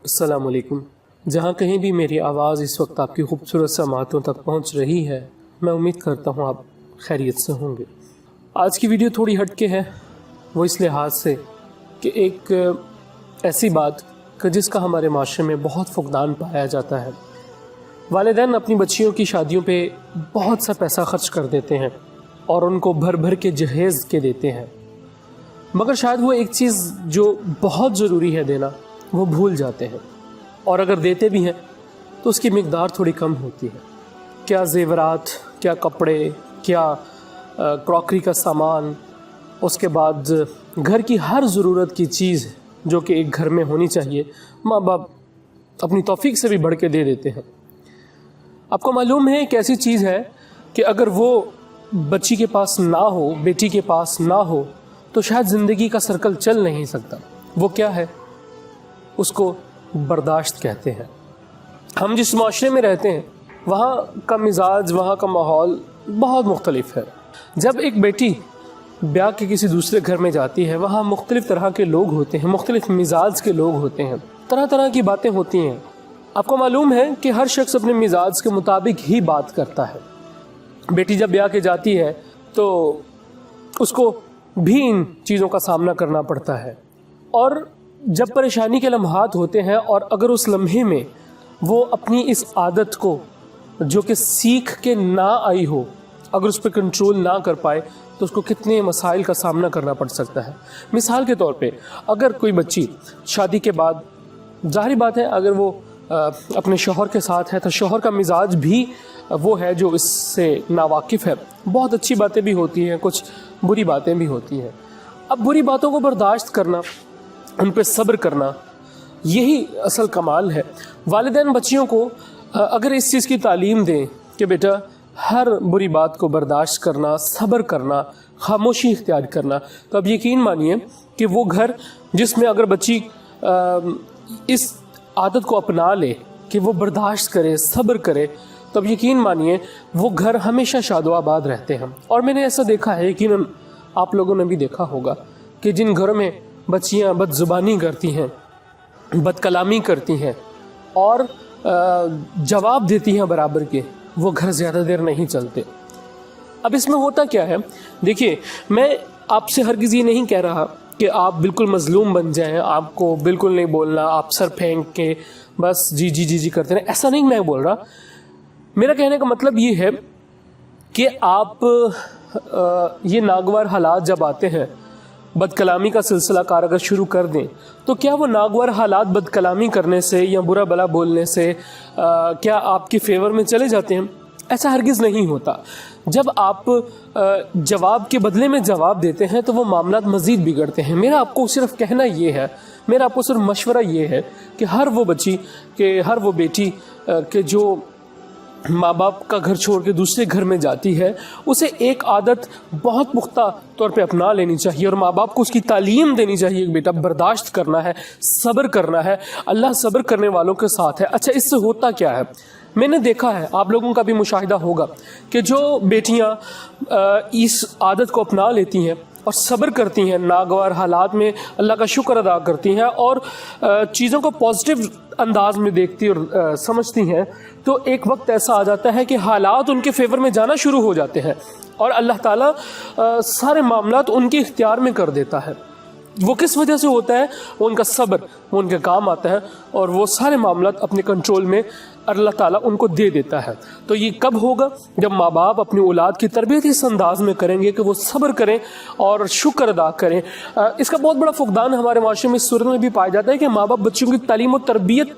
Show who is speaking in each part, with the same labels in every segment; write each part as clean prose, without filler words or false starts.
Speaker 1: अस्सलाम वालेकुम। जहाँ कहीं भी मेरी आवाज़ इस वक्त आपकी खूबसूरत समातों तक पहुँच रही है, मैं उम्मीद करता हूँ आप खैरियत से होंगे। आज की वीडियो थोड़ी हटके है, वो इस लिहाज से कि एक ऐसी बात कि जिसका हमारे माशरे में बहुत फुकदान पाया जाता है। वालिदैन अपनी बच्चियों की शादियों पे बहुत सा पैसा खर्च कर देते हैं और उनको भर भर के जहेज़ के देते हैं, मगर शायद वो एक चीज़ जो बहुत ज़रूरी है देना वो भूल जाते हैं, और अगर देते भी हैं तो उसकी मिक़दार थोड़ी कम होती है। क्या ज़ेवरात, क्या कपड़े, क्या क्रॉकरी का सामान, उसके बाद घर की हर ज़रूरत की चीज़ जो कि एक घर में होनी चाहिए, माँ बाप अपनी तौफीक से भी बढ़ के दे देते हैं। आपको मालूम है एक ऐसी चीज़ है कि अगर वो बच्ची के पास ना हो, बेटी के पास ना हो, तो शायद ज़िंदगी का सर्कल चल नहीं सकता। वो क्या है? उसको बर्दाश्त कहते हैं। हम जिस माशरे में रहते हैं वहाँ का मिजाज, वहाँ का माहौल बहुत मुख्तलिफ है। जब एक बेटी ब्याह के किसी दूसरे घर में जाती है, वहाँ मुख्तलिफ़ तरह के लोग होते हैं, मुख्तलिफ़ मिजाज के लोग होते हैं, तरह तरह की बातें होती हैं। आपको मालूम है कि हर शख्स अपने मिजाज के मुताबिक ही बात करता है। बेटी जब ब्याह के जाती है तो उसको भी इन चीज़ों का सामना करना पड़ता है, और जब परेशानी के लम्हात होते हैं और अगर उस लम्हे में वो अपनी इस आदत को जो कि सीख के ना आई हो, अगर उस पर कंट्रोल ना कर पाए, तो उसको कितने मसाइल का सामना करना पड़ सकता है। मिसाल के तौर पे अगर कोई बच्ची शादी के बाद, ज़ाहिर बात है अगर वो अपने शौहर के साथ है तो शौहर का मिजाज भी वो है जो इससे नावाकिफ़ है। बहुत अच्छी बातें भी होती हैं, कुछ बुरी बातें भी होती हैं। अब बुरी बातों को बर्दाश्त करना, उन पर सब्र करना, यही असल कमाल है। वालिदैन बच्चियों को अगर इस चीज़ की तालीम दें कि बेटा हर बुरी बात को बर्दाश्त करना, सब्र करना, खामोशी इख्तियार करना, तो अब यकीन मानिए कि वो घर जिसमें अगर बच्ची इस आदत को अपना ले कि वो बर्दाश्त करे, सब्र करे, तो अब यकीन मानिए वो घर हमेशा शादोआबाद रहते हैं। और मैंने ऐसा देखा है, यकीनन आप लोगों ने भी देखा होगा कि जिन घरों में बच्चियाँ बदज़ुबानी करती हैं, बदकलामी करती हैं और जवाब देती हैं बराबर के, वो घर ज़्यादा देर नहीं चलते। अब इसमें होता क्या है, देखिए मैं आपसे हरगिज़ ये नहीं कह रहा कि आप बिल्कुल मज़लूम बन जाएं, आपको बिल्कुल नहीं बोलना, आप सर फेंक के बस जी जी जी जी करते रहें, ऐसा नहीं मैं बोल रहा। मेरा कहने का मतलब ये है कि आप ये नागवार हालात जब आते हैं, बदकलामी का सिलसिला कार अगर शुरू कर दें, तो क्या वो नागवार हालात बदकलामी करने से या बुरा भला बोलने से क्या आपके फेवर में चले जाते हैं? ऐसा हरगिज़ नहीं होता। जब आप जवाब के बदले में जवाब देते हैं तो वो मामलात मज़ीद बिगड़ते हैं। मेरा आपको सिर्फ कहना ये है, मेरा आपको सिर्फ मशवरा ये है कि हर वो बच्ची के, हर वो बेटी के जो माँ बाप का घर छोड़ के दूसरे घर में जाती है, उसे एक आदत बहुत पुख्ता तौर पे अपना लेनी चाहिए और माँ बाप को उसकी तालीम देनी चाहिए कि बेटा बर्दाश्त करना है, सब्र करना है, अल्लाह सब्र करने वालों के साथ है। अच्छा, इससे होता क्या है, मैंने देखा है, आप लोगों का भी मुशाहिदा होगा कि जो बेटियाँ इस आदत को अपना लेती हैं और सब्र करती हैं, नागवार हालात में अल्लाह का शुक्र अदा करती हैं और चीज़ों को पॉजिटिव अंदाज में देखती और समझती हैं, तो एक वक्त ऐसा आ जाता है कि हालात उनके फेवर में जाना शुरू हो जाते हैं और अल्लाह ताला सारे मामलात उनके इख्तियार में कर देता है। वो किस वजह से होता है? वो उनका सब्र, वो उनके काम आता है और वो सारे मामलात अपने कंट्रोल में अल्लाह ताला उनको दे देता है। तो ये कब होगा? जब माँ बाप अपनी औलाद की तरबियत इस अंदाज में करेंगे कि वो सब्र करें और शुक्र अदा करें। इसका बहुत बड़ा फुकदान हमारे माशरे में इस सूरत में भी पाया जाता है कि माँ बाप बच्चों की तालीम और तरबियत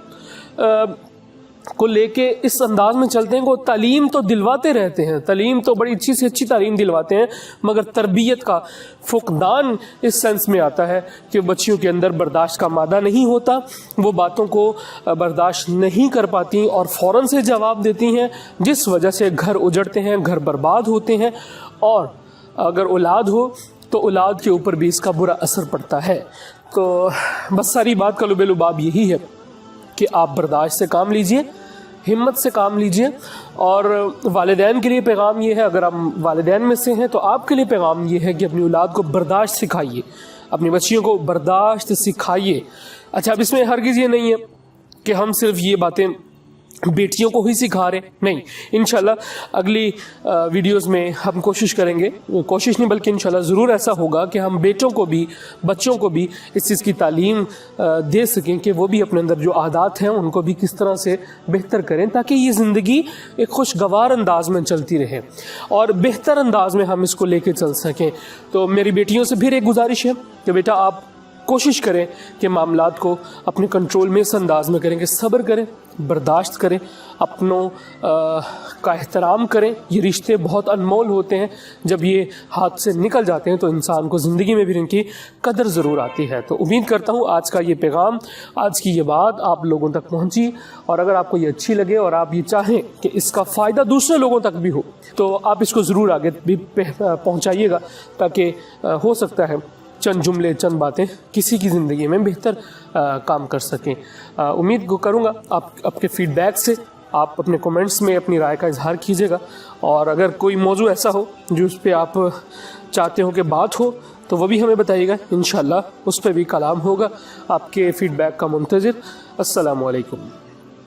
Speaker 1: को लेके इस अंदाज में चलते हैं कि वो तालीम तो दिलवाते रहते हैं, तालीम तो बड़ी अच्छी से अच्छी तालीम दिलवाते हैं, मगर तरबियत का फुकदान इस सेंस में आता है कि बच्चियों के अंदर बर्दाश्त का मादा नहीं होता, वो बातों को बर्दाश्त नहीं कर पाती और फ़ौरन से जवाब देती हैं, जिस वजह से घर उजड़ते हैं, घर बर्बाद होते हैं और अगर औलाद हो तो औलाद के ऊपर भी इसका बुरा असर पड़ता है। तो बस सारी बात का लुबे-लुबाब यही है कि आप बर्दाश्त से काम लीजिए, हिम्मत से काम लीजिए। और वालिदैन के लिए पैगाम ये है, अगर आप वालिदैन में से हैं तो आपके लिए पैगाम ये है कि अपनी औलाद को बर्दाश्त सिखाइए, अपनी बच्चियों को बर्दाश्त सिखाइए। अच्छा, अब इसमें हरगिज़ ये नहीं है کہ ہم صرف یہ باتیں بیٹیوں کو ہی سکھا رہے ہیں، نہیں، انشاءاللہ اگلی ویڈیوز میں ہم کوشش کریں گے، کوشش نہیں بلکہ انشاءاللہ ضرور ایسا ہوگا کہ ہم بیٹوں کو بھی، بچوں کو بھی اس چیز کی تعلیم دے سکیں کہ وہ بھی اپنے اندر جو عادات ہیں ان کو بھی کس طرح سے بہتر کریں، تاکہ یہ زندگی ایک خوشگوار انداز میں چلتی رہے اور بہتر انداز میں ہم اس کو لے کے چل سکیں۔ تو میری بیٹیوں سے پھر ایک گزارش ہے کہ بیٹا آپ کوشش کریں کہ معاملات کو اپنے کنٹرول میں اس انداز میں کریں کہ صبر کریں، برداشت کریں، اپنوں کا احترام کریں۔ یہ رشتے بہت انمول ہوتے ہیں، جب یہ ہاتھ سے نکل جاتے ہیں تو انسان کو زندگی میں بھی ان کی قدر ضرور آتی ہے۔ تو امید کرتا ہوں آج کا یہ پیغام، آج کی یہ بات آپ لوگوں تک پہنچی، اور اگر آپ کو یہ اچھی لگے اور آپ یہ چاہیں کہ اس کا فائدہ دوسرے لوگوں تک بھی ہو تو آپ اس کو ضرور آگے بھی پہنچائیے گا، تاکہ ہو سکتا ہے چند جملے، چند باتیں کسی کی زندگی میں بہتر کام کر سکیں۔ امید کروں گا آپ کے فیڈ بیک سے آپ اپنے کومنٹس میں اپنی رائے کا اظہار کیجیے گا، اور اگر کوئی موضوع ایسا ہو جو اس پہ آپ چاہتے ہو کہ بات ہو تو وہ بھی ہمیں بتائیے گا، انشاءاللہ اس پہ بھی کلام ہوگا۔ آپ کے فیڈ بیک کا منتظر۔ السلام علیکم۔